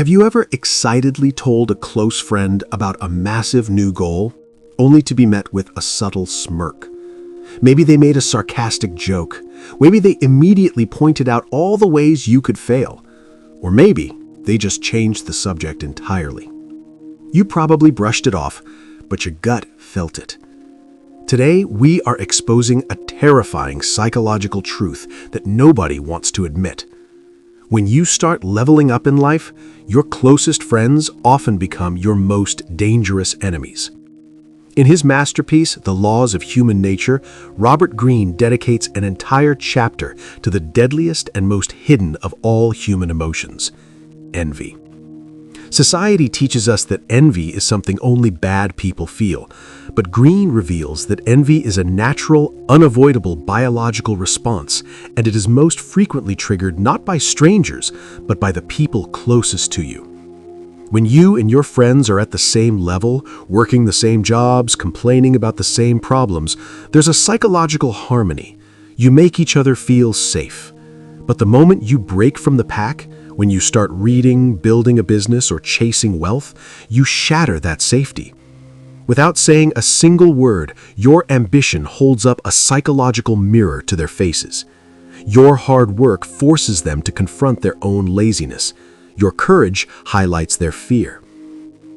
Have you ever excitedly told a close friend about a massive new goal, only to be met with a subtle smirk? Maybe they made a sarcastic joke. Maybe they immediately pointed out all the ways you could fail. Or maybe they just changed the subject entirely. You probably brushed it off, but your gut felt it. Today, we are exposing a terrifying psychological truth that nobody wants to admit. When you start leveling up in life, your closest friends often become your most dangerous enemies. In his masterpiece, The Laws of Human Nature, Robert Greene dedicates an entire chapter to the deadliest and most hidden of all human emotions: envy. Society teaches us that envy is something only bad people feel, but Greene reveals that envy is a natural, unavoidable biological response, and it is most frequently triggered not by strangers, but by the people closest to you. When you and your friends are at the same level, working the same jobs, complaining about the same problems, there's a psychological harmony. You make each other feel safe. But the moment you break from the pack, when you start reading, building a business, or chasing wealth, you shatter that safety. Without saying a single word, your ambition holds up a psychological mirror to their faces. Your hard work forces them to confront their own laziness. Your courage highlights their fear.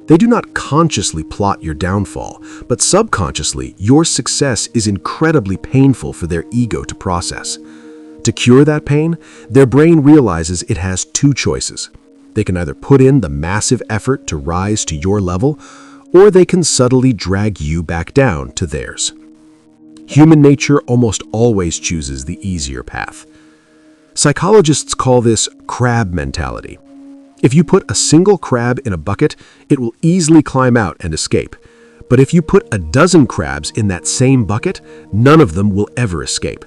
They do not consciously plot your downfall, but subconsciously, your success is incredibly painful for their ego to process. To cure that pain, their brain realizes it has two choices. They can either put in the massive effort to rise to your level, or they can subtly drag you back down to theirs. Human nature almost always chooses the easier path. Psychologists call this crab mentality. If you put a single crab in a bucket, it will easily climb out and escape. But if you put a dozen crabs in that same bucket, none of them will ever escape.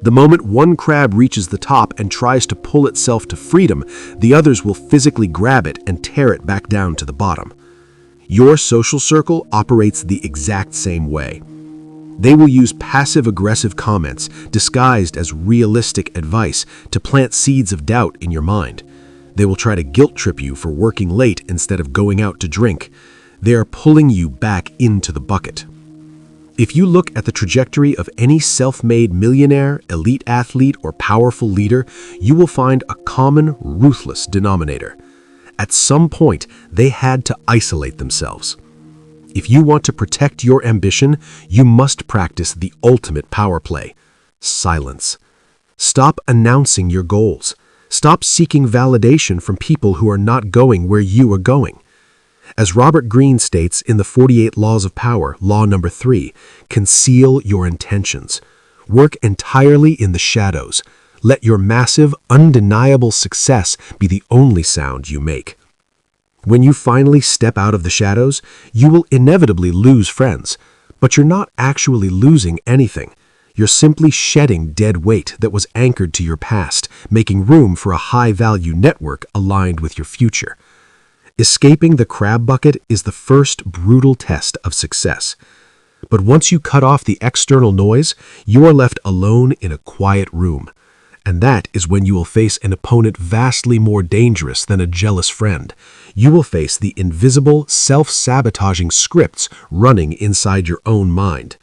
The moment one crab reaches the top and tries to pull itself to freedom, the others will physically grab it and tear it back down to the bottom. Your social circle operates the exact same way. They will use passive-aggressive comments disguised as realistic advice to plant seeds of doubt in your mind. They will try to guilt-trip you for working late instead of going out to drink. They are pulling you back into the bucket. If you look at the trajectory of any self-made millionaire, elite athlete, or powerful leader, you will find a common, ruthless denominator. At some point, they had to isolate themselves. If you want to protect your ambition, you must practice the ultimate power play: silence. Stop announcing your goals. Stop seeking validation from people who are not going where you are going. As Robert Greene states in the 48 Laws of Power, Law number 3, conceal your intentions. Work entirely in the shadows. Let your massive, undeniable success be the only sound you make. When you finally step out of the shadows, you will inevitably lose friends, but you're not actually losing anything. You're simply shedding dead weight that was anchored to your past, making room for a high-value network aligned with your future. Escaping the crab bucket is the first brutal test of success. But once you cut off the external noise, you are left alone in a quiet room. And that is when you will face an opponent vastly more dangerous than a jealous friend. You will face the invisible, self-sabotaging scripts running inside your own mind.